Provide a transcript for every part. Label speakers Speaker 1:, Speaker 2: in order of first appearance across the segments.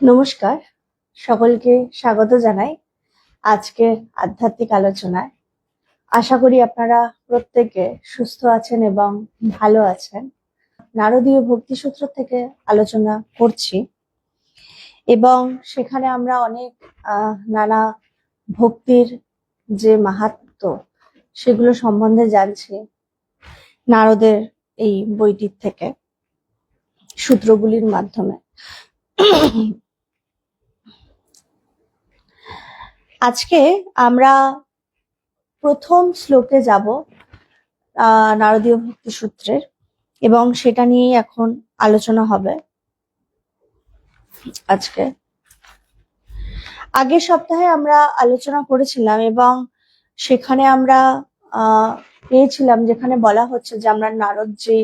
Speaker 1: নমস্কার, সকলকে স্বাগত জানাই আজকের আধ্যাত্মিক আলোচনায়। আশা করি আপনারা প্রত্যেকে সুস্থ আছেন এবং ভালো আছেন। নারদীয় ভক্তিসূত্র থেকে আলোচনা করছি এবং সেখানে আমরা অনেক নানা ভক্তির যে মাহাত্ম্য সেগুলো সম্বন্ধে জানছি নারদের এই বইটির থেকে, সূত্রগুলির মাধ্যমে। আজকে আমরা প্রথম শ্লোকে যাব নারদীয় ভক্তি সূত্রের, এবং সেটা নিয়েই এখন আলোচনা হবে আজকে। আগের সপ্তাহে আমরা আলোচনা করেছিলাম এবং সেখানে আমরা পেয়েছিলাম, যেখানে বলা হচ্ছে যে আমরা নারদ যে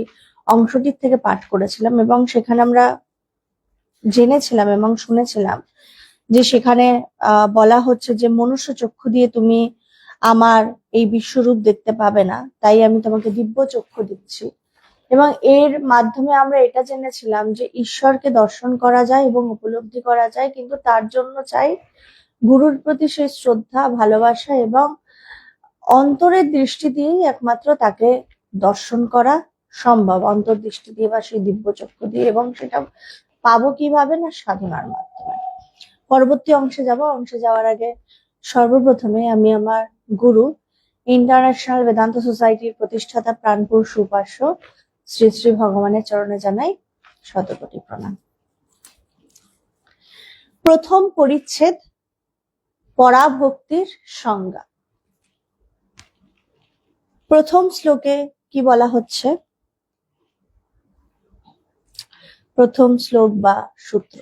Speaker 1: অংশটির থেকে পাঠ করেছিলাম এবং সেখানে আমরা জেনেছিলাম এবং শুনেছিলাম যে সেখানে বলা হচ্ছে যে মনুষ্য চক্ষু দিয়ে তুমি আমার এই বিশ্বরূপ দেখতে পাবে না, তাই আমি তোমাকে দিব্য চক্ষু দিচ্ছি। এবং এর মাধ্যমে আমরা এটা জেনেছিলাম যে ঈশ্বরকে দর্শন করা যায় এবং উপলব্ধি করা যায়, কিন্তু তার জন্য চাই গুরুর প্রতি সেই শ্রদ্ধা, ভালোবাসা এবং অন্তরের দৃষ্টি দিয়েই একমাত্র তাকে দর্শন করা সম্ভব, অন্তর্দৃষ্টি দিয়ে বা সেই দিব্য চক্ষু দিয়ে। এবং সেটা পাবো কিভাবে? না, সাধনার মাধ্যমে। পরবর্তী অংশে যাওয়ার আগে সর্বপ্রথমে আমি আমার গুরু, ইন্টারন্যাশনাল বেদান্ত সোসাইটির প্রতিষ্ঠাতা প্রাণপুরুষ উপাস্য শ্রী শ্রী ভগবানের চরণে জানাই শতকোটি প্রণাম। প্রথম পরিচ্ছেদ, পরাভক্তির সংজ্ঞা। প্রথম শ্লোকে কি বলা হচ্ছে? প্রথম শ্লোক বা সূত্র,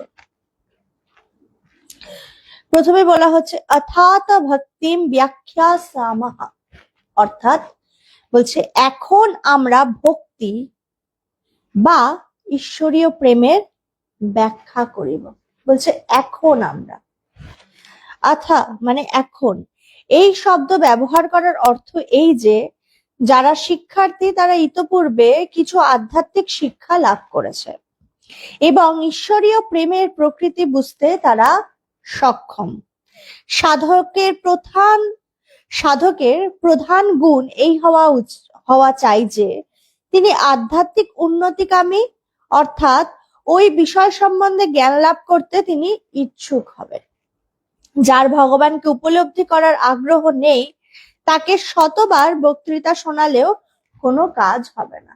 Speaker 1: প্রথমে বলা হচ্ছে অথাত ভক্তিম ব্যাখ্যা সামাহা, অর্থাৎ বলছে এখন আমরা ভক্তি বা ঈশ্বরীয় প্রেমের ব্যাখ্যা করিব। বলছে এখন আমরা, আথা মানে এখন। এই শব্দ ব্যবহার করার অর্থ এই যে যারা শিক্ষার্থী তারা ইতপূর্বে কিছু আধ্যাত্মিক শিক্ষা লাভ করেছে এবং ঈশ্বরীয় প্রেমের প্রকৃতি বুঝতে তারা সক্ষম। সাধকের প্রধান গুণ এই হওয়া চাই যে তিনি আধ্যাত্মিক উন্নতিকামী, অর্থাৎ ওই বিষয় সম্বন্ধে জ্ঞান লাভ করতে তিনি ইচ্ছুক হবেন। যার ভগবানকে উপলব্ধি করার আগ্রহ নেই তাকে শতবার বক্তৃতা শোনালেও কোনো কাজ হবে না।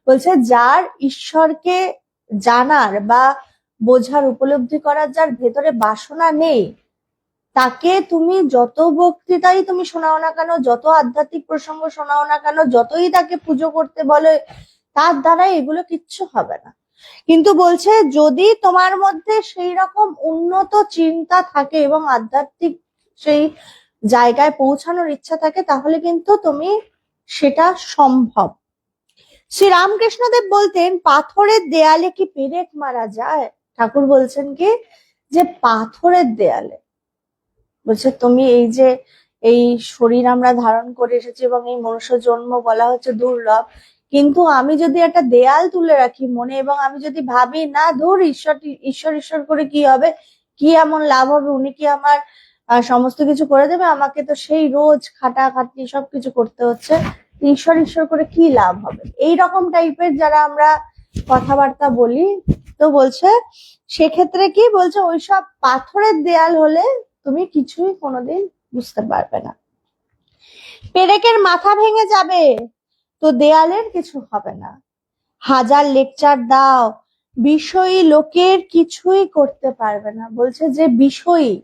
Speaker 1: বলছে যার ঈশ্বরকে জানার বা বোঝার, উপলব্ধি করার যার ভেতরে বাসনা নেই, তাকে তুমি যত বক্তৃতাই তুমি শোনাও না কেন, যত আধ্যাত্মিক প্রসঙ্গ শোনাও না কেন, যতই তাকে পুজো করতে বলে, তার দ্বারা এগুলো কিচ্ছু হবে না। কিন্তু বলছে যদি তোমার মধ্যে সেই রকম উন্নত চিন্তা থাকে এবং আধ্যাত্মিক সেই জায়গায় পৌঁছানোর ইচ্ছা থাকে, তাহলে কিন্তু তুমি সেটা সম্ভব। শ্রী রামকৃষ্ণদেব বলতেন পাথরের দেয়ালে কি পেরেক মারা যায়? ঠাকুর বলছেন কি যে পাথরের দেয়ালে, বলছে তুমি এই শরীর আমরা ধারণ করে এসেছি এবং এই মনুষ্য জন্ম বলা হচ্ছে দুর্লভ, কিন্তু আমি যদি একটা দেয়াল তুলে রাখি মনে এবং আমি যদি ভাবি না ধর ঈশ্বর ঈশ্বর করে কি হবে, কি এমন লাভ হবে, উনি কি আমার সমস্ত কিছু করে দেবে, আমাকে তো সেই রোজ খাটাখাটনি সবকিছু করতে হচ্ছে, ঈশ্বর ঈশ্বর করে কি লাভ হবে, এই রকম টাইপের যারা আমরা কথাবার্তা বলি, তো বলছে সেক্ষেত্রে কি বলছে ওইসব পাথরের দেয়াল হলে তুমি কিছুই কোনোদিন বুঝতে পারবে না। পেরেকের মাথা ভেঙে যাবে তো দেয়ালের কিছু হবে না। হাজার লেকচার দাও, বিষয়ী লোকের কিছুই করতে পারবে না। বলছে যে বিষয়ী,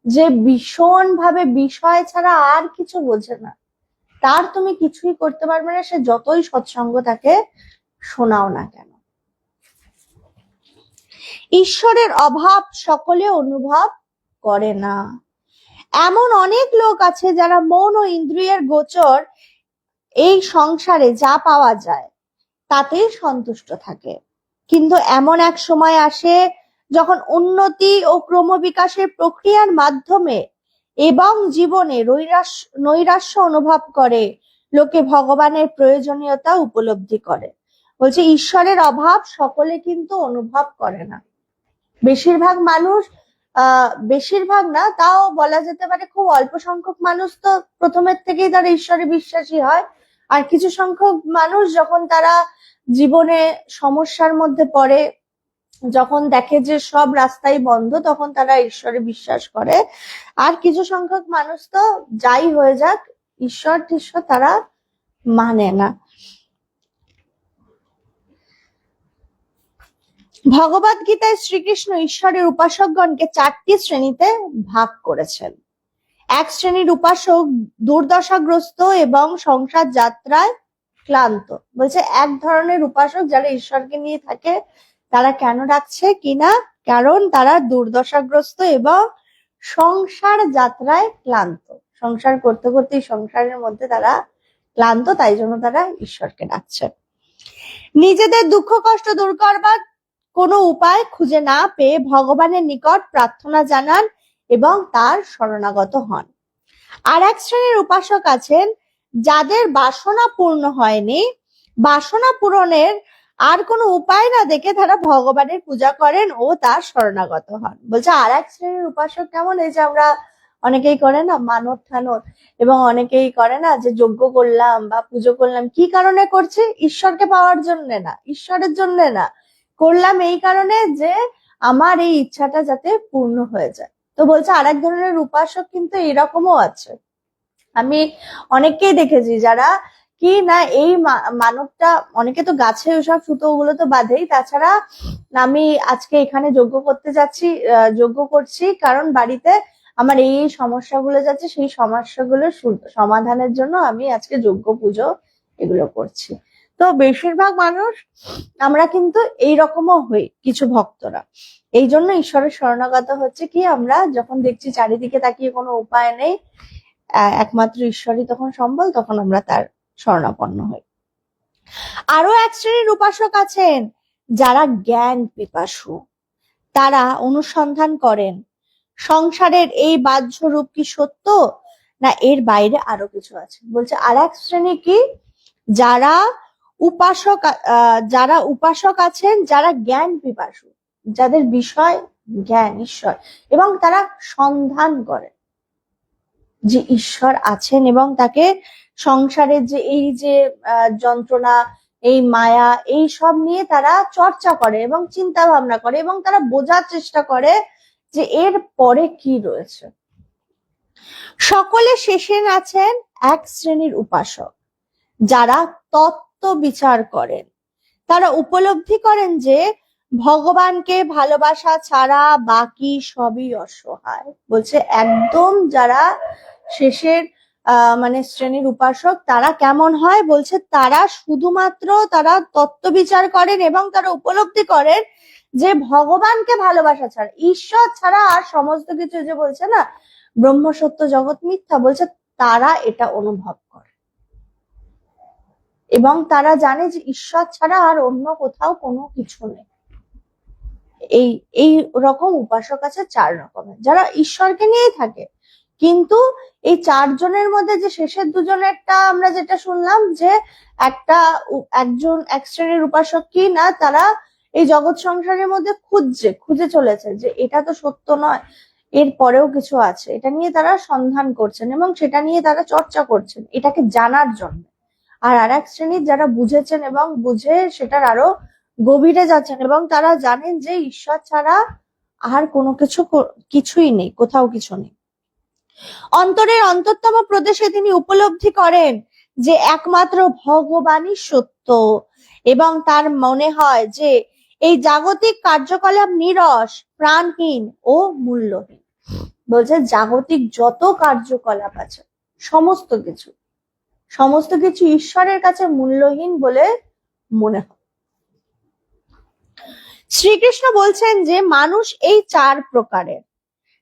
Speaker 1: যে ভীষণ ভাবে বিষয় ছাড়া আর কিছু বোঝে না, তার তুমি কিছুই করতে পারবে না, সে যতই সৎসঙ্গ তাকে শোনাও না কেন। ঈশ্বরের অভাব সকলে অনুভব করে না। এমন অনেক লোক আছে যারা মন ও ইন্দ্রিয়ের গোচর এই সংসারে যা পাওয়া যায় তাতেই সন্তুষ্ট থাকে, কিন্তু এমন এক সময় আসে যখন উন্নতি ও ক্রমবিকাশের প্রক্রিয়ার মাধ্যমে এবং জীবনে নৈরাশ্য অনুভব করে লোকে ভগবানের প্রয়োজনীয়তা উপলব্ধি করে। বলছে ঈশ্বরের অভাব সকলে কিন্তু অনুভব করে না। বেশিরভাগ মানুষ বেশিরভাগ না, তাও বলা যেতে পারে খুব অল্প সংখ্যক মানুষ তো প্রথমের থেকেই তারা ঈশ্বরে বিশ্বাসী হয়। আর কিছু সংখ্যক মানুষ যখন তারা জীবনে সমস্যার মধ্যে পড়ে, যখন দেখে যে সব রাস্তাই বন্ধ, তখন তারা ঈশ্বরে বিশ্বাস করে। আর কিছু সংখ্যক মানুষ তো যাই হয়ে যাক ঈশ্বর টিশ্বর তারা মানে না। ভগবদ গীতায় শ্রীকৃষ্ণ ঈশ্বরের উপাসকগণকে 4টি শ্রেণীতে ভাগ করেছেন। এক শ্রেণীর উপাসক দুর্দশাগ্রস্ত এবং সংসার যাত্রায় ক্লান্ত। বলছে এক ধরনের উপাসক যারা ঈশ্বরকে নিয়ে থাকে, তারা কেন ডাকছে কিনা, কারণ তারা দুর্দশাগ্রস্ত এবং সংসার যাত্রায় ক্লান্ত। সংসার করতে করতে সংসারের মধ্যে তারা ক্লান্ত, তাই জন্য তারা ঈশ্বরকে ডাকছে। নিজেদের দুঃখ কষ্ট দূর করবার কোনো উপায় খুঁজে না পেয়ে ভগবানের নিকট প্রার্থনা জানান এবং তার শরণাগত হন। আর এক শ্রেণীর উপাসক আছেন যাদের বাসনা পূর্ণ হয়নি, বাসনা পূরণের আর কোনো উপায় না দেখে তারা ভগবানের পূজা করেন ও তার শরণাগত হন। বলছে আর এক শ্রেণীর উপাসক কেমন, এই যে আমরা অনেকেই করে না মানত ঠানত, এবং অনেকেই করে না যে যজ্ঞ করলাম বা পুজো করলাম, কি কারণে করছি? ঈশ্বরকে পাওয়ার জন্য না, ঈশ্বরের জন্য না, করলাম এই কারণে যে আমার এই ইচ্ছাটা যাতে পূর্ণ হয়ে যায়। তো বলছে আর এক ধরনের উপাসক কিন্তু এরকমও আছে। আমি অনেককেই দেখেছি যারা কি না এই মানবটা, অনেকে তো গাছে ওসব সুতো ওগুলো তো বাঁধেই, তাছাড়া আমি আজকে এখানে যজ্ঞ করতে যাচ্ছি, যজ্ঞ করছি কারণ বাড়িতে আমার এই সমস্যাগুলো যাচ্ছে, সেই সমস্যাগুলোর সমাধানের জন্য আমি আজকে যজ্ঞ পুজো এগুলো করছি। তো বেশিরভাগ মানুষ আমরা কিন্তু এইরকমও হই, কিছু ভক্তরা। এই জন্য ঈশ্বরের শরণাগত হচ্ছে কি, আমরা যখন দেখছি চারিদিকে তাকিয়ে কোনো উপায় নেই, একমাত্র ঈশ্বরই তখন সম্বল, তখন আমরা তার শরণাপন্ন হই। আরো এক শ্রেণীর উপাসক আছেন যারা জ্ঞান পিপাসু। তারা অনুসন্ধান করেন সংসারের এই বাহ্য রূপ কি সত্য, না এর বাইরে আরো কিছু আছে। বলছে আর এক শ্রেণী কি, যারা উপাসক আছেন যারা জ্ঞান পিপাসু, যাদের বিষয় জ্ঞান ঈশ্বর, এবং তারা সন্ধান করে যে ঈশ্বর আছেন এবং তাকে সংসারের যে এই যে যন্ত্রণা, এই মায়া, এই সব নিয়ে তারা চর্চা করে এবং চিন্তা ভাবনা করে এবং তারা বোঝার চেষ্টা করে যে এর পরে কি রয়েছে। সকলে শেষে আছেন এক শ্রেণীর উপাসক যারা তত্ত্ব বিচার করেন। তারা উপলব্ধি করেন যে ভগবানকে ভালোবাসা ছাড়া বাকি সবই অসহায়। বলছে একদম যারা শেষের মানে শ্রেণীর উপাসক, তারা কেমন হয়? বলছে তারা শুধুমাত্র তারা তত্ত্ব বিচার করেন এবং তারা উপলব্ধি করেন যে ভগবানকে ভালোবাসা ছাড়া, ঈশ্বর ছাড়া আর সমস্ত কিছু, যে বলছে না ব্রহ্ম সত্য জগৎ মিথ্যা, বলছে তারা এটা অনুভব করে এবং তারা জানে যে ঈশ্বর ছাড়া আর অন্য কোথাও কোনো কিছু নেই। এই রকম উপাসক আছে 4 রকমের, যারা ঈশ্বরকে নিয়েই থাকে। কিন্তু এই 4 জনের মধ্যে যে শেষের 2 জনেরটা আমরা যেটা শুনলাম, যে এক শ্রেণীর উপাসক কি না, তারা এই জগৎ সংসারের মধ্যে খুঁজে চলেছে যে এটা তো সত্য নয়, এর পরেও কিছু আছে, এটা নিয়ে তারা সন্ধান করছেন এবং সেটা নিয়ে তারা চর্চা করছেন এটাকে জানার জন্য। আর এক শ্রেণীর যারা বুঝেছেন এবং বুঝে সেটার আরো গভীরে যাচ্ছেন এবং তারা জানেন যে ঈশ্বর ছাড়া আর কোনো কিছুই নেই, কোথাও কিছু নেই। অন্তরের অন্তরতম প্রদেশে তিনি উপলব্ধি করেন যে একমাত্র ভগবানই সত্য এবং তার মনে হয় যে এই জাগতিক কার্যকলাপ নীরস, প্রাণহীন ও মূল্যহীন। বলছে জাগতিক যত কার্যকলাপ আছে সমস্ত কিছু ঈশ্বরের কাছে মূল্যহীন বলে মনে হয়। শ্রীকৃষ্ণ বলছেন যে মানুষ এই 4 প্রকারের।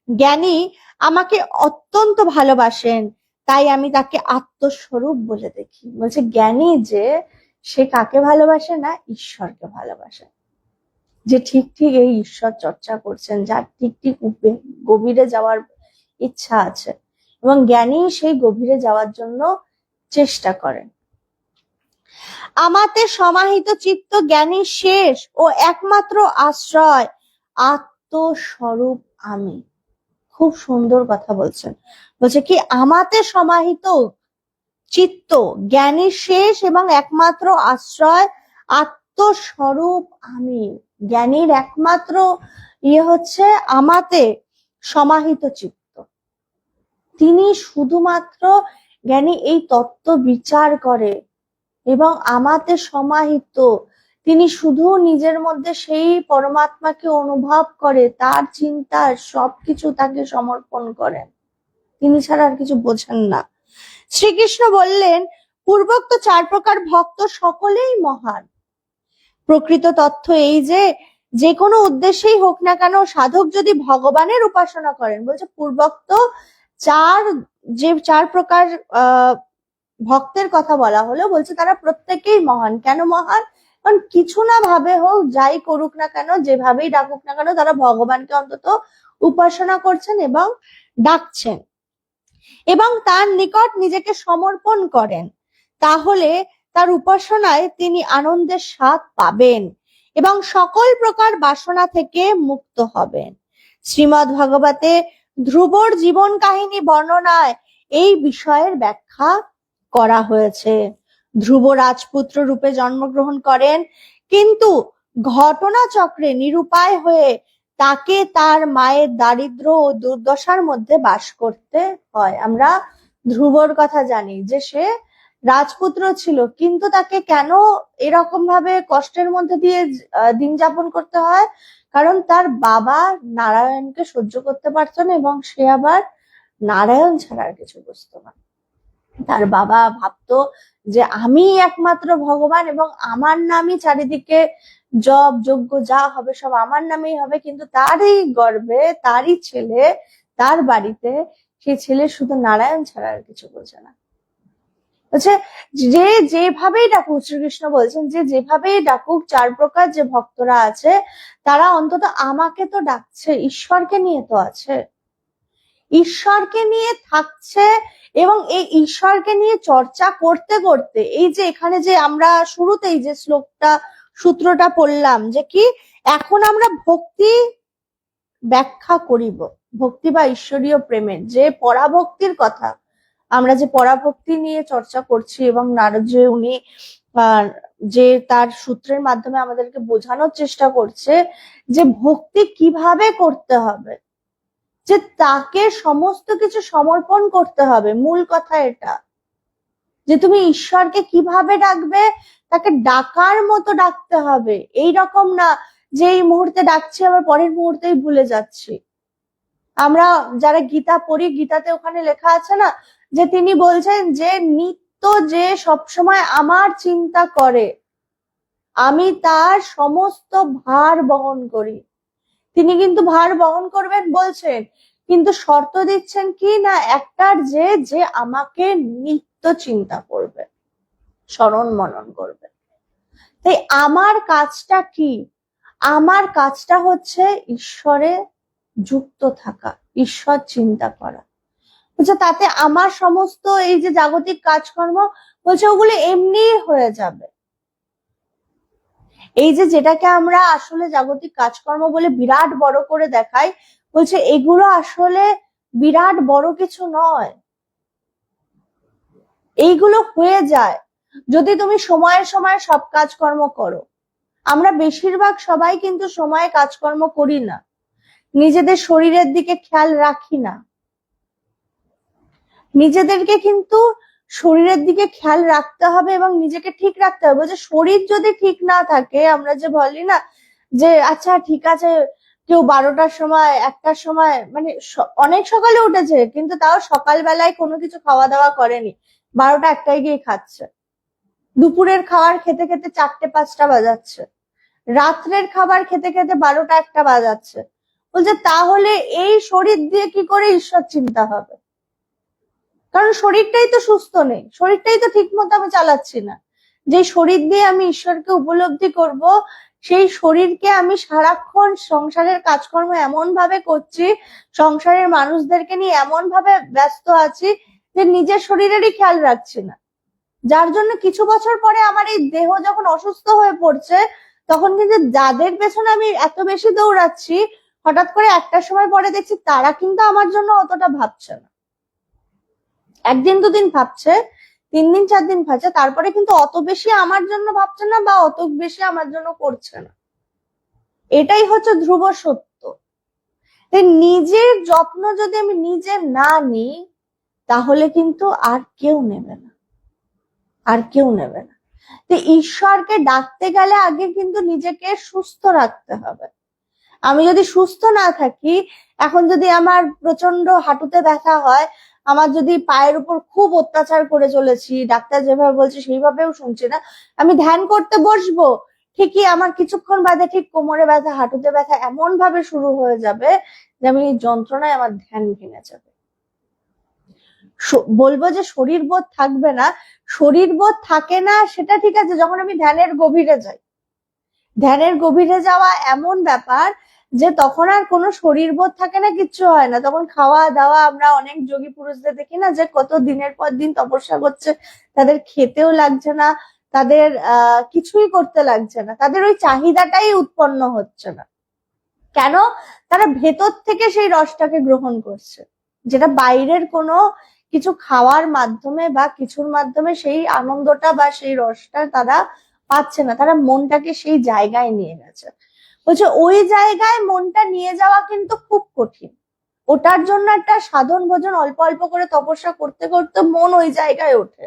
Speaker 1: জ্ঞানী আমাকে অত্যন্ত ভালোবাসেন, তাই আমি তাকে আত্মস্বরূপ বলে দেখি। বলছে জ্ঞানী যে সে কাকে ভালোবাসে না, ঈশ্বরকে ভালোবাসে, যে ঠিক এই ঈশ্বর চর্চা করছেন, যার ঠিক গভীরে যাওয়ার ইচ্ছা আছে এবং জ্ঞানী সেই গভীরে যাওয়ার জন্য চেষ্টা করেন। আমাতে সমাহিত চিত্ত জ্ঞানীর শেষ ও একমাত্র আশ্রয় আত্মস্বরূপ আমি। খুব সুন্দর কথা বলছেন। বলছে কি, আমাতে সমাহিত চিত্ত জ্ঞানের শেষ এবং একমাত্র আশ্রয় আত্মস্বরূপ আমি। জ্ঞানীর একমাত্র হচ্ছে আমাতে সমাহিত চিত্ত। তিনি শুধুমাত্র জ্ঞানী এই তত্ত্ব বিচার করে এবং আমাতে সমাহিত, তিনি শুধু নিজের মধ্যে সেই পরমাত্মাকে অনুভব করে, তার চিন্তা সবকিছু তাকে সমর্পণ করেন, তিনি ছাড়া আর কিছু বোঝেন না। শ্রীকৃষ্ণ বললেন, পূর্বোক্ত 4 প্রকার ভক্ত সকলেই মহান। প্রকৃত তথ্য এই যে কোনো উদ্দেশ্যেই হোক না কেন, সাধক যদি ভগবানের উপাসনা করেন, বলছে পূর্বোক্ত 4 প্রকার ভক্তের কথা বলা হলো, বলছে তারা প্রত্যেকেই মহান। কেন মহান? কারণ কিছু না ভাবে হোক, যাই করুক না কেন, যেভাবেই ডাকুক না কেন, তারা ভগবানকে অন্তত উপাসনা করছেন এবং ডাকছেন এবং তার নিকট নিজেকে সমর্পণ করেন। তাহলে তার উপাসনায় তিনি আনন্দের স্বাদ পাবেন এবং সকল প্রকার বাসনা থেকে মুক্ত হবেন। শ্রীমদ্ ভাগবতে ধ্রুবর জীবন কাহিনী বর্ণনায় এই বিষয়ের ব্যাখ্যা করা হয়েছে। ধ্রুব রাজপুত্র রূপে জন্মগ্রহণ করেন, কিন্তু ঘটনাচক্রে নিরুপায় হয়ে তাকে তার মায়ের দারিদ্র ও দুর্দশার মধ্যে বাস করতে হয়। আমরা ধ্রুবর কথা জানি যে সে রাজপুত্র ছিল, কিন্তু তাকে কেন এরকম ভাবে কষ্টের মধ্যে দিয়ে দিন যাপন করতে হয়? কারণ তার বাবা নারায়ণকে সহ্য করতে পারতো না এবং সে আবার নারায়ণ ছাড়া আর কিছু বুঝতো না। তার বাবা ভাবতো যে আমি একমাত্র ভগবান এবং আমার নামই চারিদিকে জপ যজ্ঞ যা হবে সব আমার নামেই হবে, কিন্তু তারই গর্ভে তারই ছেলে, তার বাড়িতে সেই ছেলে শুধু নারায়ণ ছাড়া আর কিছু বোঝে না। আচ্ছা, যে যেভাবেই ডাকুক, শ্রীকৃষ্ণ বলছেন যে যেভাবেই ডাকুক, 4 প্রকার যে ভক্তরা আছে তারা অন্তত আমাকে তো ডাকছে, ঈশ্বরকে নিয়ে তো আছে, ঈশ্বরকে নিয়ে থাকছে এবং এই ঈশ্বরকে নিয়ে চর্চা করতে করতে, এই যে এখানে যে আমরা শুরুতেই যে সূত্রটা পড়লাম, যে কি এখন আমরা ভক্তি ব্যাখ্যা করিব, ভক্তি বা ঈশ্বরীয় প্রেমের যে পরাভক্তির কথা, আমরা যে পরাভক্তি নিয়ে চর্চা করছি এবং নারদ যে উনি যে তার সূত্রের মাধ্যমে আমাদেরকে বোঝানোর চেষ্টা করছে যে ভক্তি কিভাবে করতে হবে, যে তাকে সমস্ত কিছু সমর্পণ করতে হবে। মূল কথা এটা যে তুমি ঈশ্বরকে কিভাবে ডাকবে, তাকে ডাকার মতো ডাকতে হবে। এই রকম না যে এই মুহূর্তে ডাকছি আবার পরের মুহূর্তেই ভুলে যাচ্ছি। আমরা যারা গীতা পড়ি, গীতাতে ওখানে লেখা আছে না যে তিনি বলছেন যে নিত্য যে সবসময় আমার চিন্তা করে, আমি তার সমস্ত ভার বহন করি। তিনি কিন্তু ভার বহন করবেন বলছেন, কিন্তু শর্ত দিচ্ছেন কি না একটার, যে আমাকে নিত্য চিন্তা করবে, স্মরণ মনন করবে। তাই আমার কাজটা কি? আমার কাজটা হচ্ছে ঈশ্বরে যুক্ত থাকা, ঈশ্বর চিন্তা করা। বলছে তাতে আমার সমস্ত এই যে জাগতিক কাজকর্ম, বলছে ওগুলো এমনি হয়ে যাবে। এই যে যেটাকে আমরা আসলে জাগতিক কাজকর্ম বলে বিরাট বড় করে দেখাই, বলছে এগুলো আসলে বিরাট বড় কিছু নয়, এইগুলো হয়ে যায় যদি তুমি সময়ে সময়ে সব কাজকর্ম করো। আমরা বেশিরভাগ সবাই কিন্তু সময়ে কাজকর্ম করি না, নিজেদের শরীরের দিকে খেয়াল রাখি না। নিজেদেরকে কিন্তু শরীরের দিকে খেয়াল রাখতে হবে এবং নিজেকে ঠিক রাখতে হবে। যে শরীর যদি ঠিক না থাকে, আমরা যে বলি না যে আচ্ছা ঠিক আছে কেউ 12টার সময় 1টার সময়, মানে অনেক সকালে উঠেছে কিন্তু তাও সকালবেলায় কোনো কিছু খাওয়া দাওয়া করেনি, 12টা 1টায় গিয়ে খাচ্ছে, দুপুরের খাবার খেতে খেতে 4টে 5টা বাজাচ্ছে, রাত্রের খাবার খেতে খেতে 12টা 1টা বাজাচ্ছে। বলছে তাহলে এই শরীর দিয়ে কি করে ঈশ্বর চিন্তা হবে? কারণ শরীরটাই তো সুস্থ নেই, শরীরটাই তো ঠিক মতো আমি চালাচ্ছি না। যে শরীর দিয়ে আমি ঈশ্বরকে উপলব্ধি করব, সেই শরীরকে আমি সারাক্ষণ সংসারের কাজকর্ম এমন ভাবে করছি, সংসারের মানুষদেরকে নিয়ে এমন ভাবে ব্যস্ত আছি যে নিজের শরীরেরই খেয়াল রাখছি না। যার জন্য কিছু বছর পরে আমার এই দেহ যখন অসুস্থ হয়ে পড়ছে, তখন কিন্তু যাদের পেছনে আমি এত বেশি দৌড়াচ্ছি, হঠাৎ করে একটা সময় পরে দেখছি তারা কিন্তু আমার জন্য অতটা ভাবছে না। একদিন দুদিন ভাবছে, 3 দিন 4 দিন ভাবছে, তারপরে কিন্তু অত বেশি আমার জন্য ভাবছে না বা অত বেশি আমার জন্য করছে না। এটাই হচ্ছে ধ্রুব সত্য। নিজের যত্ন যদি আমি নিজে না নিই, তাহলে কিন্তু আর কেউ নেবে না, আর কেউ নেবে না। তো ঈশ্বরকে ডাকতে গেলে আগে কিন্তু নিজেকে সুস্থ রাখতে হবে। আমি যদি সুস্থ না থাকি, এখন যদি আমার প্রচন্ড হাঁটুতে ব্যথা হয়, আমার যদি পায়ের উপর খুব অত্যাচার করে চলেছি, ডাক্তার যেভাবে বলছে সেইভাবেও শুনছি না, আমি ধ্যান করতে বসবো, ঠিকই আমার কিছুক্ষণ বাদে ঠিক কোমরে ব্যথা, হাঁটুতে ব্যথা এমন ভাবে শুরু হয়ে যাবে যে আমি যন্ত্রণায় আমার ধ্যান ভেঙে যাবে। বলবো যে শরীর বোধ থাকবে না, শরীর বোধ থাকে না সেটা ঠিক আছে যখন আমি ধ্যানের গভীরে যাই। ধ্যানের গভীরে যাওয়া এমন ব্যাপার যে তখন আর কোনো শরীর বোধ থাকে না, কিচ্ছু হয় না। তখন খাওয়া দাওয়া, আমরা অনেক যোগী পুরুষদের দেখি না যে কত দিনের পর দিন তপস্যা করছে, তাদের খেতেও লাগছে না, তাদের কিছুই করতে লাগছে না, তাদের ওই চাহিদাটাই উৎপন্ন হচ্ছে না। কেন? তারা ভেতর থেকে সেই রসটাকে গ্রহণ করছে, যেটা বাইরের কোনো কিছু খাওয়ার মাধ্যমে বা কিছুর মাধ্যমে সেই আনন্দটা বা সেই রসটা তারা পাচ্ছে না। তারা মনটাকে সেই জায়গায় নিয়ে গেছে। বলছে ওই জায়গায় মনটা নিয়ে যাওয়া কিন্তু খুব কঠিন। ওটার জন্য একটা সাধন ভোজন অল্প অল্প করে তপস্যা করতে করতে মন ওই জায়গায় ওঠে,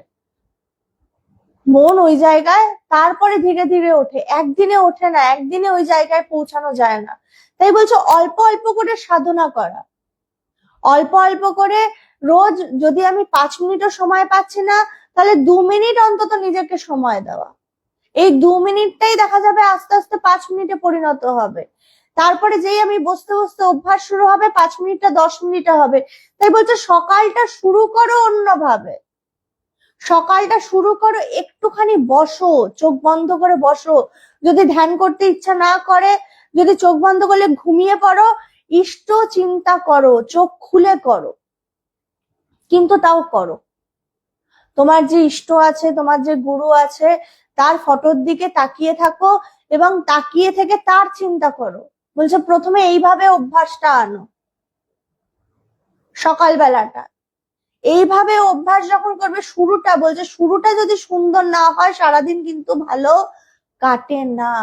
Speaker 1: মন ওই জায়গায় তারপরে ধীরে ধীরে ওঠে। একদিনে ওঠে না, একদিনে ওই জায়গায় পৌঁছানো যায় না। তাই বলছে অল্প অল্প করে সাধনা করা, অল্প অল্প করে রোজ। যদি আমি 5 মিনিটও সময় পাচ্ছি না, তাহলে 2 মিনিট অন্তত নিজেকে সময় দেওয়া। এই 2 মিনিটটাই দেখা যাবে আস্তে আস্তে 5 মিনিটে পরিণত হবে। তারপরে যেই আমি বসতে বসতে অভ্যাস শুরু হবে, 5 মিনিটটা 10 মিনিটে হবে। তাই বলছে সকালটা শুরু করো অন্যভাবে, সকালটা শুরু করো একটুখানি বসো, চোখ বন্ধ করে বসো। যদি ধ্যান করতে ইচ্ছা না করে, যদি চোখ বন্ধ করলে ঘুমিয়ে পড়ো, ইষ্ট চিন্তা করো, চোখ খুলে করো, কিন্তু তাও করো। তোমার যে ইষ্ট আছে, তোমার যে গুরু আছে, তার ফটোর দিকে তাকিয়ে থাকো এবং তাকিয়ে থেকে তার চিন্তা করো। বলছে প্রথমে এইভাবে অভ্যাসটা আনো, সকালবেলাটা এইভাবে অভ্যাস যখন করবে, শুরুটা বলছে শুরুটা যদি সুন্দর না হয়, সারাদিন কিন্তু ভালো কাটে না।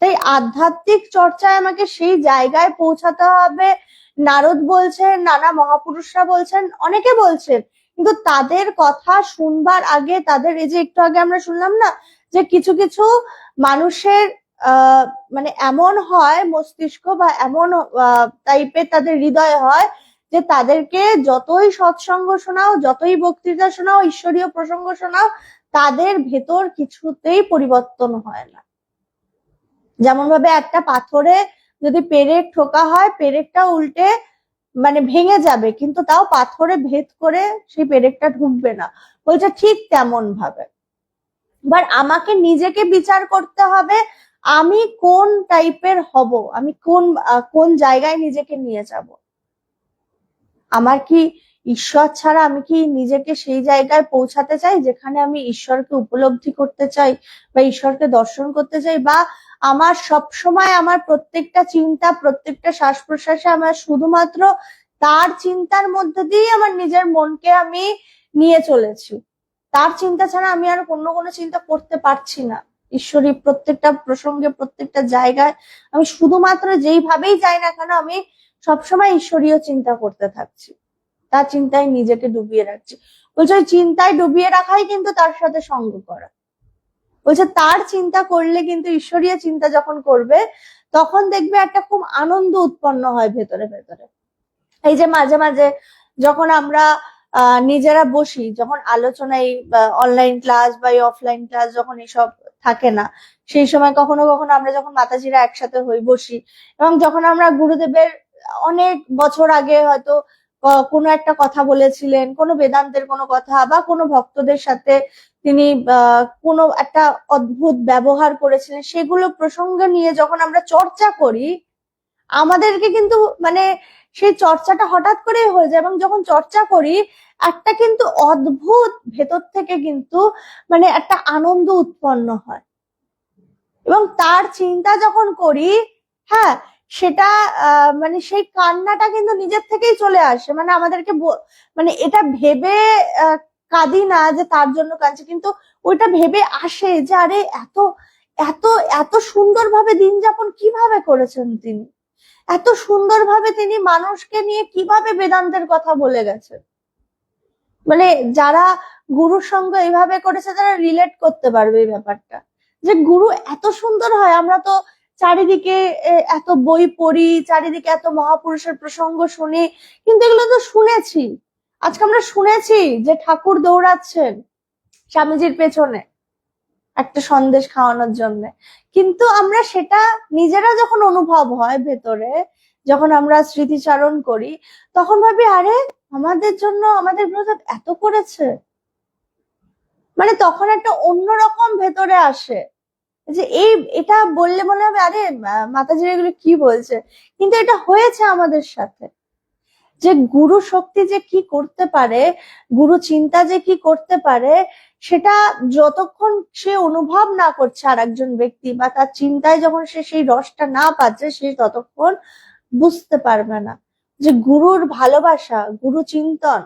Speaker 1: তাই আধ্যাত্মিক চর্চায় আমাকে সেই জায়গায় পৌঁছাতে হবে। নারদ বলছেন, নানা মহাপুরুষরা বলছেন, অনেকে বলছেন, কিন্তু তাদের কথা শুনবার আগে, তাদের এই যে একটু আগে আমরা শুনলাম না যে কিছু কিছু মানুষের মানে এমন হয় মস্তিষ্ক বা এমন টাইপের তাদের হৃদয় হয় যে তাদেরকে যতই সৎসঙ্গ শোনাও, যতই বক্তৃতা শোনাও, ঈশ্বরীয় প্রসঙ্গ শোনাও, তাদের ভেতর কিছুতেই পরিবর্তন হয় না। যেমন ভাবে একটা পাথরে যদি পেরেক ঠোকা হয়, পেরেকটা উল্টে মানে ভেঙে যাবে, কিন্তু তাও পাথরে ভেদ করে সেই পেরেকটা ঢুকবে না। বলছে ঠিক তেমন ভাবে এবার আমাকে নিজেকে বিচার করতে হবে, আমি কোন টাইপের হব, আমি কোন জায়গায় নিজেকে নিয়ে যাব। আমার কি ঈশ্বর ছাড়া আমি কি নিজেকে সেই জায়গায় পৌঁছাতে চাই যেখানে আমি ঈশ্বরকে উপলব্ধি করতে চাই বা ঈশ্বরকে দর্শন করতে চাই, বা আমার সব সময় আমার প্রত্যেকটা চিন্তা, প্রত্যেকটা শ্বাস প্রশ্বাসে আমার শুধুমাত্র তার চিন্তার মধ্যে দিয়ে আমার নিজের মনকে আমি নিয়ে চলেছি, তার চিন্তা ছাড়া আমি আর অন্য কোনো চিন্তা করতে পারছি না। ঈশ্বরী প্রত্যেকটা প্রসঙ্গে, প্রত্যেকটা জায়গায় আমি শুধুমাত্র যেইভাবেই যাই না কেন, আমি সবসময় ঈশ্বরীয় চিন্তা করতে থাকছি, তার চিন্তায় নিজেকে ডুবিয়ে রাখছি। বলছে ওই চিন্তায় ডুবিয়ে রাখাই কিন্তু তার সাথে সঙ্গ করা। বলছে তার চিন্তা করলে কিন্তু, ঈশ্বরীয় চিন্তা যখন করবে, তখন দেখবে একটা খুব আনন্দ উৎপন্ন হয় ভেতরে ভেতরে। এই যে মাঝে মাঝে যখন আমরা নিজেরা বসি, যখন আলোচনায় অনলাইন ক্লাস বা অফলাইন ক্লাস যখন এসব থাকে না, সেই সময় কখনো কখনো আমরা যখন মাতাজিরা একসাথে হই, বসি, এবং যখন আমরা গুরুদেবের অনেক বছর আগে হয়তো কোনো একটা কথা বলেছিলেন, কোনো বেদান্তের কোনো কথা, বা কোনো ভক্তদের সাথে তিনি কোনো একটা অদ্ভুত ব্যবহার করেছিলেন, সেগুলো প্রসঙ্গ নিয়ে যখন আমরা চর্চা করি, আমাদেরকে কিন্তু মানে সেই চর্চাটা হঠাৎ করেই হয়ে যায়। এবং যখন চর্চা করি, একটা কিন্তু অদ্ভুত ভেতর থেকে কিন্তু মানে একটা আনন্দ উৎপন্ন হয়। এবং তার চিন্তা যখন করি, হ্যাঁ, সেটা মানে সেই কান্নাটা কিন্তু নিজের থেকেই চলে আসে, মানে আমাদেরকে মানে এটা ভেবে কাঁদি না যে তার জন্য কাঁদছে, কিন্তু ওইটা ভেবে আসে যে আরে এত এত এত সুন্দরভাবে দিন যাপন কিভাবে করেছেন তিনি, এত সুন্দরভাবে তিনি মানুষকে নিয়ে কিভাবে বেদান্তের কথা বলে গেছেন। মানে যারা গুরুর সঙ্গে এইভাবে করেছে তারা রিলেট করতে পারবে এই ব্যাপারটা, যে গুরু এত সুন্দর হয়। আমরা তো চারিদিকে এত বই পড়ি, চারিদিকে এত মহাপুরুষের প্রসঙ্গ শুনি, কিন্তু এগুলো তো শুনেছি। আজকে আমরা শুনেছি যে ঠাকুর দৌড়াচ্ছেন স্বামীজির পেছনে একটা সন্দেশ খাওয়ানোর জন্য, কিন্তু আমরা সেটা নিজেরা যখন অনুভব হয় ভেতরে, যখন আমরা স্মৃতিচারণ করি, তখন ভাবি আরে আমাদের জন্য আমাদের গুরুদেব এত করেছে। মানে তখন একটা অন্যরকম ভেতরে আসে যে এটা বললে মনে হবে আরে মাতাজি এগুলো কি বলছে, কিন্তু এটা হয়েছে আমাদের সাথে। যে গুরু শক্তি যে কি করতে পারে, গুরু চিন্তা যে কি করতে পারে, সেটা যতক্ষণ সে অনুভব না করছে আর একজন ব্যক্তি, বা তার চিন্তায় যখন সে সেই রসটা না পাচ্ছে, সে ততক্ষণ বুঝতে পারবে না যে গুরুর ভালোবাসা, গুরু চিন্তন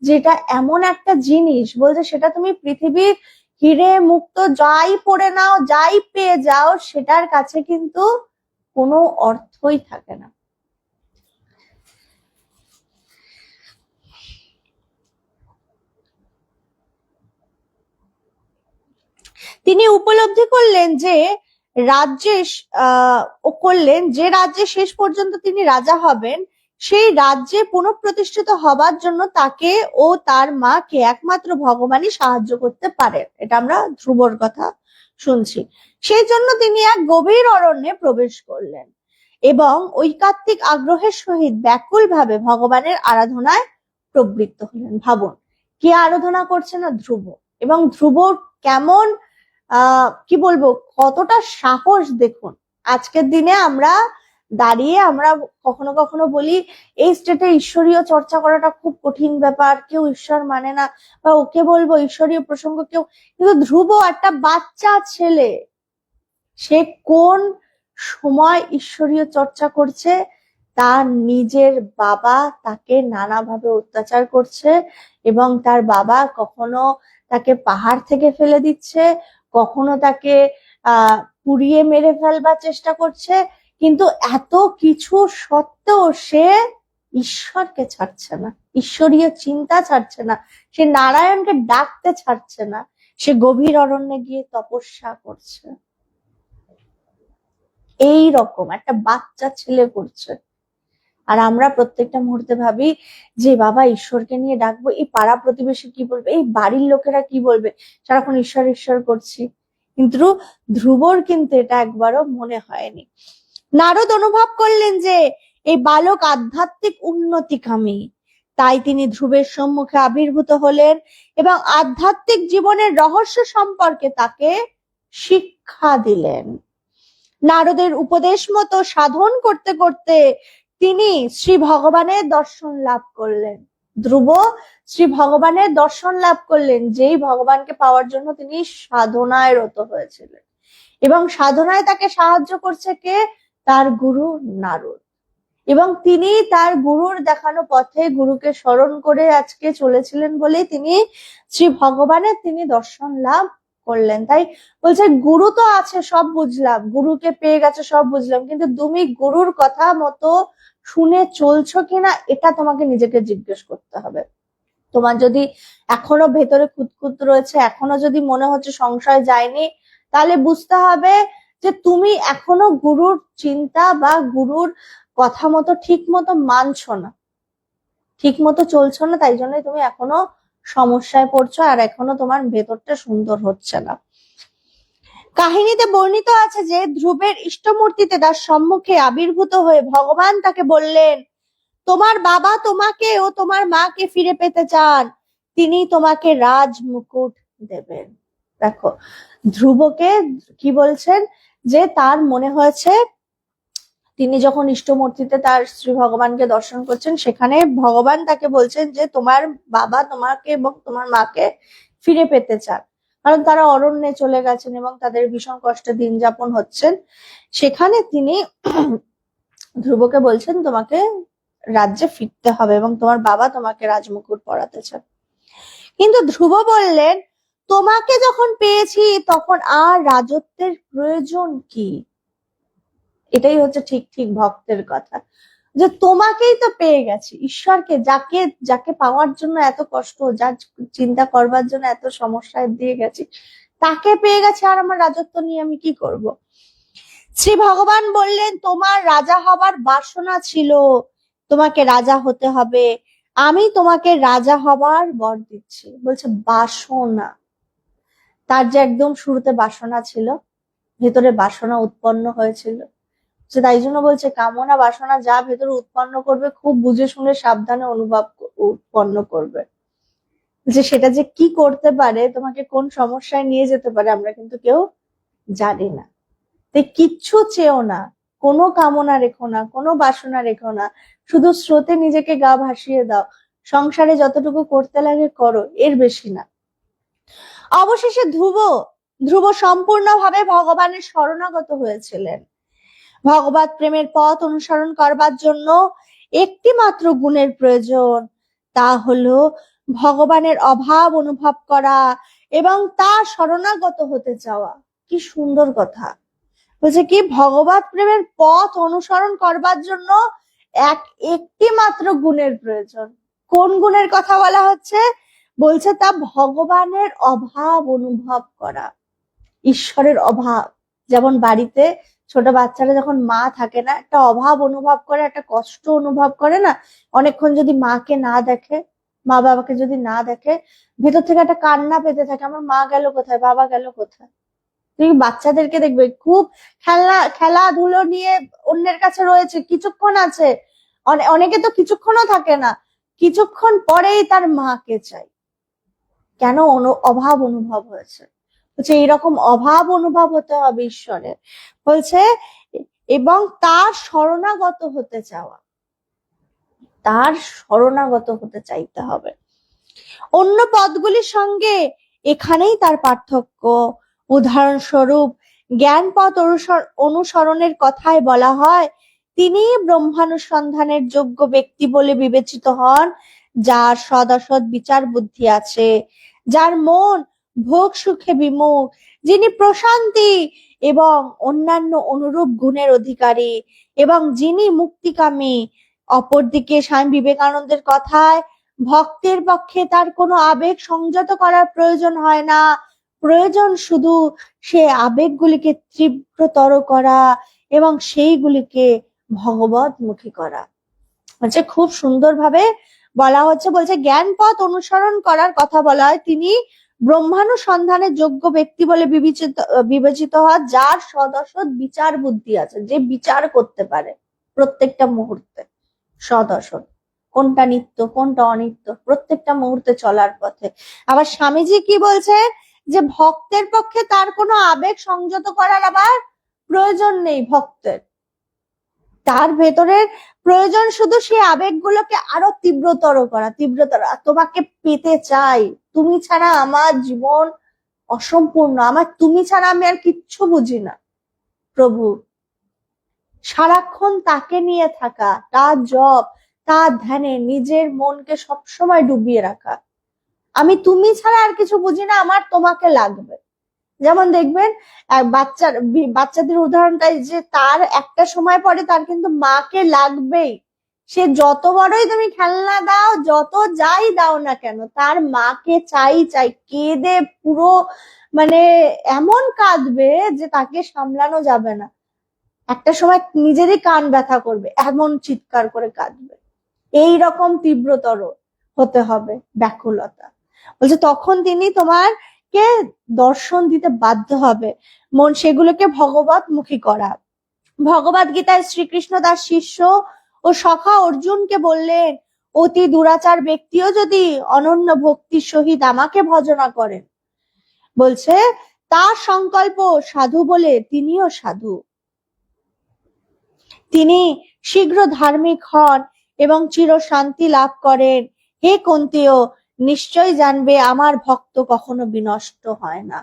Speaker 1: যেটা এমন একটা জিনিস, বলছে সেটা তুমি পৃথিবীর হিরে মুক্ত যাই পড়ে নাও, যাই পেয়ে যাও, সেটার কাছে কিন্তু কোনো অর্থই থাকে না। তিনি উপলব্ধি করলেন যে রাজ্যে করলেন যে রাজ্যে শেষ পর্যন্ত তিনি রাজা হবেন, সেই রাজ্যে পুনঃপ্রতিষ্ঠিত হবার জন্য তাকে ও তার মাকে একমাত্র ভগবানই সাহায্য করতে পারেন। এটা আমরা ধ্রুবর কথা শুনছি। সেই জন্য তিনি এক গভীর অরণ্যে প্রবেশ করলেন এবং ঐকাত্মিক আগ্রহের সহিত ব্যাকুল ভাবে ভগবানের আরাধনায় প্রবৃত্ত হলেন। ভাবুন, কে আরাধনা করছে না? ধ্রুব। এবং ধ্রুব কেমন কি বলবো, কতটা সাহস দেখুন। আজকের দিনে আমরা দাঁড়িয়ে আমরা কখনো কখনো বলি এই স্টেটে ঈশ্বরীয় চর্চা করাটা খুব কঠিন ব্যাপার, কেউ ঈশ্বর মানে না, বা ওকে বলবো ঈশ্বরীয় প্রসঙ্গ কেউ, কিন্তু ধ্রুব একটা বাচ্চা ছেলে, সে কোন সময় ঈশ্বরীয় চর্চা করছে? তার নিজের বাবা তাকে নানাভাবে অত্যাচার করছে, এবং তার বাবা কখনো তাকে পাহাড় থেকে ফেলে দিচ্ছে, কখনো তাকে পুড়িয়ে মেরে ফেলবার চেষ্টা করছে, কিন্তু এত কিছু সত্ত্বেও সে ঈশ্বরকে ছাড়ছে না, ঈশ্বরীয় চিন্তা ছাড়ছে না, সে নারায়ণকে ডাকতে ছাড়ছে না, সে গভীর অরণ্যে গিয়ে তপস্যা করছে। এই রকম একটা বাচ্চা ছেলে করছে। আর আমরা প্রত্যেকটা মুহূর্তে ভাবি যে বাবা ঈশ্বরকে নিয়ে ডাকবো, এই পাড়া প্রতিবেশী কি বলবে, এই বাড়ির লোকেরা কি বলবে, সারাক্ষণ ঈশ্বর ঈশ্বর করছি। কিন্তু ধ্রুবর কিন্তু এটা একবারও মনে হয়নি। নারদ অনুভব করলেন যে এই বালক আধ্যাত্মিক উন্নতিকামী, তাই তিনি ধ্রুবের সম্মুখে আবির্ভূত হলেন এবং আধ্যাত্মিক জীবনের রহস্য সম্পর্কে তাকে শিক্ষা দিলেন। নারদের উপদেশ মতো সাধন করতে করতে তিনি শ্রী ভগবানের দর্শন লাভ করলেন। ধ্রুব শ্রী ভগবানের দর্শন লাভ করলেন, যেই ভগবানকে পাওয়ার জন্য তিনি সাধনায় রত হয়েছিলেন, এবং সাধনায় তাকে সাহায্য করছে কে? তার গুরু নারদ। এবং তিনি তার গুরুর দেখানো পথে গুরুকে স্মরণ করে আজকে চলেছিলেন বলেই তিনি শ্রী ভগবানের তিনি দর্শন লাভ করলেন। তাই বলছে গুরু তো আছে, সব বুঝলাম, গুরুকে পেয়ে গেছে, সব বুঝলাম, কিন্তু তুমি গুরুর কথা মতো শুনে চলছো কিনা এটা তোমাকে নিজেকে জিজ্ঞেস করতে হবে। তোমার যদি এখনো ভেতরে খুঁতখুঁত রয়েছে, এখনো যদি মনে হচ্ছে সংশয় যায়নি, তাহলে বুঝতে হবে যে তুমি এখনো গুরুর চিন্তা বা গুরুর কথা মতো ঠিক মতো মানছো না, ঠিক মতো চলছো না, তাই জন্যই তুমি এখনো সমস্যায় পড়ছো, আর এখনো তোমার ভেতরটা সুন্দর হচ্ছে না। কাহিনীতে বর্ণিত আছে যে ধ্রুবের ইষ্টমূর্তিতে তার সম্মুখে আবির্ভূত হয়ে ভগবান তাকে বললেন, তোমার বাবা তোমাকে ও তোমার মাকে ফিরে পেতে চান, তিনি তোমাকে রাজ মুকুট দেবেন। দেখো ধ্রুবকে কি বলছেন, যে তার মনে হয়েছে তিনি যখন ইষ্টমূর্তিতে তার শ্রী ভগবানকে দর্শন করছেন, সেখানে ভগবান তাকে বলছেন যে তোমার বাবা তোমাকে এবং তোমার মাকে ফিরে পেতে চান, কারণ তারা অরণ্যে চলে গেছেন এবং তাদের ভীষণ কষ্টে দিন যাপন হচ্ছেন। সেখানে তিনি ধ্রুবকে বলছেন তোমাকে রাজ্যে ফিরতে হবে এবং তোমার বাবা তোমাকে রাজমুকুট পরাতে চান। কিন্তু ধ্রুব বললেন, তোমাকে যখন পেয়েছি তখন আর রাজত্বের প্রয়োজন কি? এটাই হচ্ছে ঠিক ঠিক ভক্তের কথা, যে তোমাকেই তো পেয়ে গেছি, ঈশ্বরকে, যাকে যাকে পাওয়ার জন্য এত কষ্ট, যার চিন্তা করবার জন্য এত সমস্যায় দিয়ে গেছি, তাকে পেয়ে গেছি, আর আমার রাজত্ব নিয়ে আমি কি করব? শ্রী ভগবান বললেন, তোমার রাজা হবার বাসনা ছিল, তোমাকে রাজা হতে হবে, আমি তোমাকে রাজা হবার বর দিচ্ছি। বলছে বাসনা, তার যে একদম শুরুতে বাসনা ছিল, ভেতরে বাসনা উৎপন্ন হয়েছিল, যে তাই জন্য বলছে কামনা বাসনা যা ভেতরে উৎপন্ন করবে খুব বুঝে শুনে সাবধানে উৎপন্ন করবে। যে সেটা যে কি করতে পারে, তোমাকে কোন সমস্যায় নিয়ে যেতে পারে, আমরা কিন্তু কেউ জানি না। তাই কিচ্ছু চেয়েও না, কোনো কামনা রেখো না, কোনো বাসনা রেখো না, শুধু স্রোতে নিজেকে গা ভাসিয়ে দাও, সংসারে যতটুকু করতে লাগে করো, এর বেশি না। অবশেষে ধ্রুব সম্পূর্ণভাবে ভগবানের শরণাগত হয়েছিলেন। ভগবত প্রেমের পথ অনুসরণ করবার জন্য একটি মাত্র গুণের প্রয়োজন, তা হলো ভগবানের অভাব অনুভব করা এবং তার শরণাগত হতে চাওয়া। কি সুন্দর কথা! বলছে কি, ভগবত প্রেমের পথ অনুসরণ করবার জন্য একটি মাত্র গুণের প্রয়োজন। কোন গুণের কথা বলা হচ্ছে? বলছে তা ভগবানের অভাব অনুভব করা, ঈশ্বরের অভাব। যেমন বাড়িতে ছোট বাচ্চারা যখন মা থাকে না, একটা অভাব অনুভব করে, একটা কষ্ট অনুভব করে না, অনেকক্ষণ যদি মাকে না দেখে, মা বাবাকে যদি না দেখে, ভেতর থেকে একটা কান্না পেতে থাকে, আমার মা গেল কোথায়, বাবা গেল কোথায়। তুমি বাচ্চাদেরকে দেখবে, খুব খেলাধুলো নিয়ে অন্যের কাছে রয়েছে, কিছুক্ষণ আছে, অনেকে তো কিছুক্ষণও থাকে না, কিছুক্ষণ পরেই তার মাকে চাই। কেন? অভাব অনুভব হয়েছে। বলছে এইরকম অভাব অনুভব হতে হবে ঈশ্বরের, বলছে, এবং তার শরণাগত হতে চাওয়া, তার শরণাগত হতে চাইতে হবে। অন্য পদগুলির সঙ্গে এখানেই তার পার্থক্য। উদাহরণস্বরূপ জ্ঞান পথ অনুসরণের কথায় বলা হয়, তিনি ব্রহ্মানুসন্ধানের যোগ্য ব্যক্তি বলে বিবেচিত হন, যার সদসৎ বিচার বুদ্ধি আছে, যার মন ভোগ সুখে বিমুখ, যিনি প্রশান্তি এবং অন্যান্য অনুরূপ গুণের অধিকারী এবং যিনি মুক্তিকামী। অপরদিকে স্বামী বিবেকানন্দের কথায়, ভক্তের পক্ষে তার কোনো আবেগ সংযত করার প্রয়োজন হয় না, প্রয়োজন শুধু সে আবেগগুলিকে তীব্রতর করা এবং সেইগুলিকে ভগবতমুখী করা। হচ্ছে খুব সুন্দরভাবে বলা হচ্ছে। বলছে জ্ঞান পথ অনুসরণ করার কথা বলা হয়, তিনি ব্রহ্মানুসন্ধানের যোগ্য ব্যক্তি বলে বিবেচিত হয়, যার সদসৎ বিচার বুদ্ধি আছে, যে বিচার করতে পারে প্রত্যেকটা মুহূর্তে, সদসৎ, কোনটা নিত্য কোনটা অনিত্য, প্রত্যেকটা মুহূর্তে চলার পথে। আবার স্বামীজি কি বলছে, যে ভক্তের পক্ষে তার কোনো আবেগ সংযত করার আবার প্রয়োজন নেই। ভক্তের, তার ভেতরের প্রয়োজন শুধু সেই আবেগগুলোকে আরো তীব্রতর করা, তোমাকে পেতে চাই, তুমি ছাড়া আমার জীবন অসম্পূর্ণ, আমার তুমি ছাড়া আমি আর কিচ্ছু বুঝি না প্রভু। সারাক্ষণ তাকে নিয়ে থাকা, তার জপ, তার ধ্যানে নিজের মনকে সবসময় ডুবিয়ে রাখা, আমি তুমি ছাড়া আর কিছু বুঝি না, আমার তোমাকে লাগবে। যেমন দেখবেন বাচ্চাদের উদাহরণটাই, যে তার একটা সময় পরে তার কিন্তু মাকে লাগবেই, সে যত বড়ই তুমি খেলনা দাও, যত যাই দাও না কেন, তার মাকে চাই চাই, কেঁদে পুরো মানে এমন কাঁদবে যে তাকে সামলানো যাবে না, একটা সময় নিজেরই কান ব্যথা করবে, এমন চিৎকার করে কাঁদবে। এই রকম তীব্রতর হতে হবে ব্যাকুলতা। বলছে তখন তিনি তোমাকে দর্শন দিতে বাধ্য হবে, মন সেগুলোকে ভগবতমুখী করা। ভগবত গীতায় শ্রীকৃষ্ণ তার শিষ্য ও সখা অর্জুনকে বললেন, অতি দুরাচার ব্যক্তিও যদি অনন্য ভক্তির সহিত আমাকে ভজনা করেন, বলছে তার সংকল্প সাধু বলে তিনিও সাধু, তিনি শীঘ্র ধার্মিক হন এবং চির শান্তি লাভ করেন। হে কুন্তীয়, নিশ্চয় জানবে আমার ভক্ত কখনো বিনষ্ট হয় না।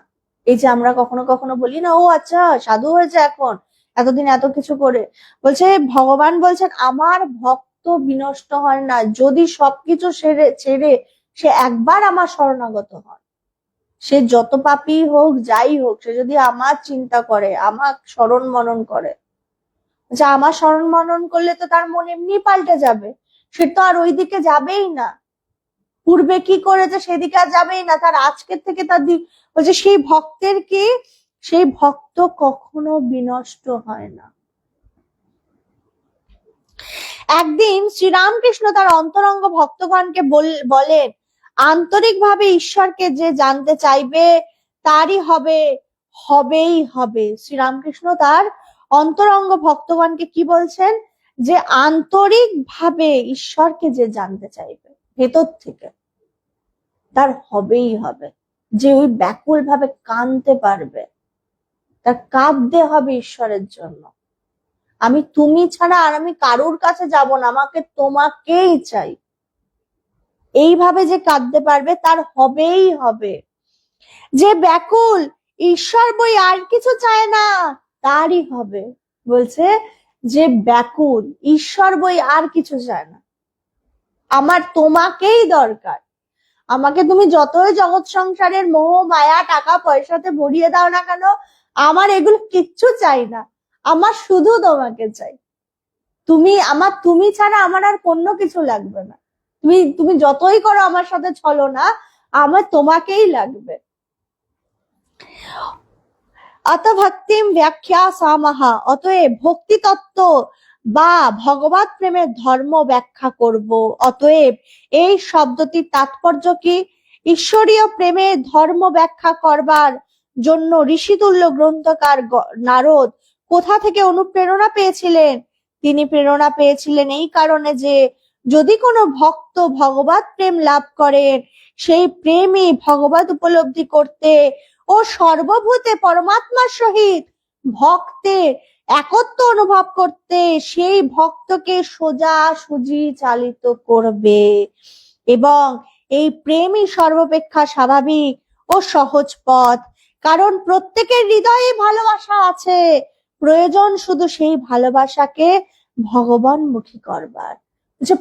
Speaker 1: এই যে আমরা কখনো কখনো বলি না, ও আচ্ছা সাধু হয়েছে, এতদিন এত কিছু করে, বলছে ভগবান বলছেন আমার ভক্ত বিনষ্ট হয় না যদি সবকিছু ছেড়ে সে একবার আমার শরণাগত হয়। সে যত পাপী হোক যাই হোক, সে যদি আমার চিন্তা করে, আমার স্মরণ মনন করে, যে আমার স্মরণ মনন করলে তো তার মন এমনি পাল্টে যাবে, সে তো আর ওই দিকে যাবেই না, পূর্বে কি করেছে সেদিকে আর যাবেই না, তার আজকের থেকে তার বলছে সেই ভক্তের কি, সেই ভক্ত কখনো বিনষ্ট হয় না। একদিন শ্রীরামকৃষ্ণ তার অন্তরঙ্গ ভক্তগণকে বলেন, আন্তরিকভাবে ঈশ্বরকে যে জানতে চাইবে তারই হবেই হবে। শ্রীরামকৃষ্ণ তার অন্তরঙ্গ ভক্তগণকে কি বলছেন, যে আন্তরিকভাবে ঈশ্বরকে যে জানতে চাইবে ভেতর থেকে, তার হবেই হবে। যে ওই ব্যাকুল ভাবে কাঁদতে পারবে, তার কাঁদতে হবে ঈশ্বরের জন্য। আমি তুমি ছাড়া আর আমি কারুর কাছে যাব না, আমাকে তোমাকেই চাই, এইভাবে যে কাঁদতে পারবে তার হবেই হবে। যে ব্যাকুল ঈশ্বর বই আর কিছু চায় না তারই হবে। বলছে যে ব্যাকুল ঈশ্বর বই আর কিছু চায় না, আমার তোমাকেই দরকার, আমাকে তুমি যতই জগৎ সংসারের মোহ মায়া টাকা পয়সাতে ভরিয়ে দাও না কেন, আমার এগুলো কিচ্ছু চাই না, আমার শুধু তোমাকে চাই। তুমি ছাড়া আমার আর কোনো কিছু লাগবে না, তুমি যতই করো আমার সাথে ছলো না, আমার তোমাকেই লাগবে। ভক্তিম ব্যাখ্যা সামাহা, অতএব ভক্তি তত্ত্ব বা ভগবত প্রেমের ধর্ম ব্যাখ্যা করব। অতএব এই শব্দটির তাৎপর্য কি? ঈশ্বরীয় প্রেমের ধর্ম ব্যাখ্যা করবার জন্য ঋষিতুল্য গ্রন্থকার নারদ কোথা থেকে অনুপ্রেরণা পেয়েছিলেন? তিনি প্রেরণা পেয়েছিলেন এই কারণে যে যদি কোনো ভক্ত ভগবত প্রেম লাভ করেন, সেই প্রেমই ভগবত উপলব্ধি করতে ও সর্বভূতে পরমাত্মার সহিত ভক্তের একত্ব অনুভব করতে সেই ভক্তকে সোজাসুজি চালিত করবে। এবং এই প্রেমই সর্বাপেক্ষা স্বাভাবিক ও সহজ পথ, কারণ প্রত্যেকের হৃদয়ে ভালোবাসা আছে, প্রয়োজন শুধু সেই ভালোবাসাকে ভগবানমুখী করবার।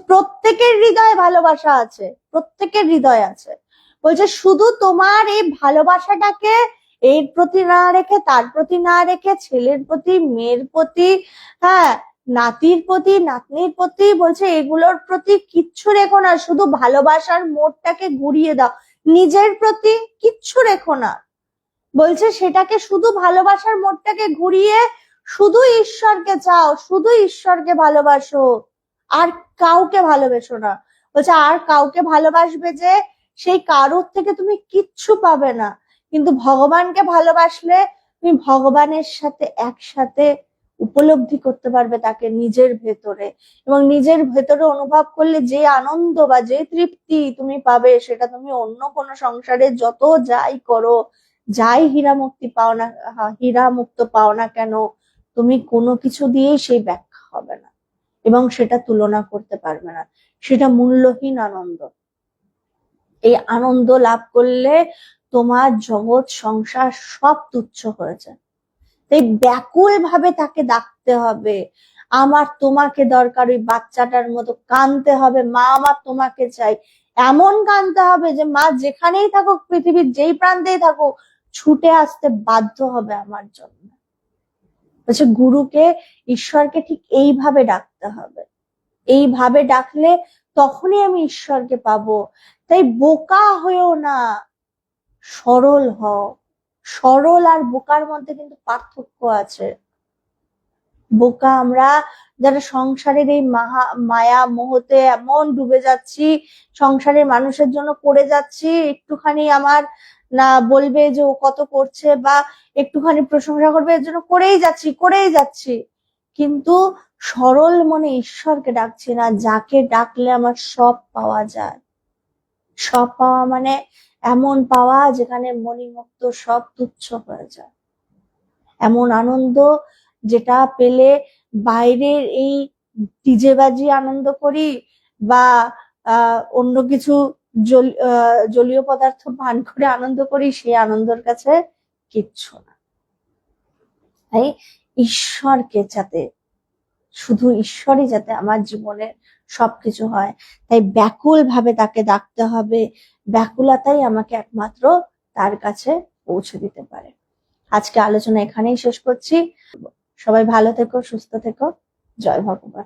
Speaker 1: প্রত্যেকের হৃদয়ে ভালোবাসা আছে, প্রত্যেকের হৃদয় আছে, বলছে শুধু তোমার এই ভালোবাসাটাকে এর প্রতি না রেখে, তার প্রতি না রেখে, ছেলের প্রতি, মেয়ের প্রতি, হ্যাঁ নাতির প্রতি, নাতনির প্রতি, বলছে এগুলোর প্রতি কিচ্ছু রেখো না, শুধু ভালোবাসার মোড়টাকে ঘুরিয়ে দাও, নিজের প্রতি কিচ্ছু রেখো না। বলছে সেটাকে শুধু ভালোবাসার মোড়টাকে ঘুরিয়ে শুধু ঈশ্বরকে চাও, শুধু ঈশ্বরকে ভালোবাসো, আর কাউকে ভালোবেসো না। বলছে আর কাউকে ভালোবাসবে যে সেই কারোর থেকে তুমি কিচ্ছু পাবে না, কিন্তু ভগবানকে ভালোবাসলে তুমি ভগবানের সাথে একসাথে উপলব্ধি করতে পারবে তাকে নিজের ভেতরে, এবং নিজের ভেতরে অনুভব করলে যে আনন্দ বা যে তৃপ্তি তুমি পাবে, সেটা তুমি অন্য কোনো সংসারে যত যাই করো, যাই হীরা মুক্ত পাও না কেন, তুমি কোনো কিছু দিয়েই সেই ব্যাখ্যা হবে না এবং সেটা তুলনা করতে পারবে না, সেটা মূল্যহীন আনন্দ। এই আনন্দ লাভ করলে তোমার জগৎ সংসার সব তুচ্ছ হয়ে যায়। তাই ব্যাকুল ভাবে তাকে ডাকতে হবে, আমার তোমাকে দরকার, ওই বাচ্চাটার মতো কাঁদতে হবে, মা আমার তোমাকে চাই, এমন কাঁদতে হবে যে মা যেখানেই থাকুক, পৃথিবীর যেই প্রান্তেই থাকুক, ছুটে আসতে বাধ্য হবে আমার জন্য। বলছে গুরুকে, ঈশ্বরকে ঠিক এইভাবে ডাকতে হবে, এইভাবে ডাকলে তখনই আমি ঈশ্বরকে পাবো। তাই বোকা হয়েও না, সরল হও। সরল আর বোকার মধ্যে কিন্তু পার্থক্য আছে। বোকা আমরা যারা সংসারের এই মায়া মোহতে এমন ডুবে যাচ্ছি, সংসারের মানুষের জন্য করে যাচ্ছি, একটুখানি আমার না বলবে যে ও কত করছে বা একটুখানি প্রশংসা করবে, এর জন্য করেই যাচ্ছি, কিন্তু সরল মনে ঈশ্বরকে ডাকছি না, যাকে ডাকলে আমার সব পাওয়া যায়। সব পাওয়া মানে এমন পাওয়া যেখানে মণিমুক্ত সব তুচ্ছ হয়ে যায়, এমন আনন্দ যেটা পেলে বাইরের এই ডিজে বাজি আনন্দ করি বা অন্য কিছু জলীয় পদার্থ পান করে আনন্দ করি, সেই আনন্দের কাছে কিচ্ছু না। তাই ঈশ্বরকে, যাতে শুধু ঈশ্বরই যাতে আমার জীবনের সবকিছু হয়, তাই ব্যাকুল ভাবে তাকে ডাকতে হবে। ব্যাকুলতাই আমাকে একমাত্র তার কাছে পৌঁছে দিতে পারে। আজকে আলোচনা এখানেই শেষ করছি। সবাই ভালো থেকো, সুস্থ থেকো। জয় ভগবান।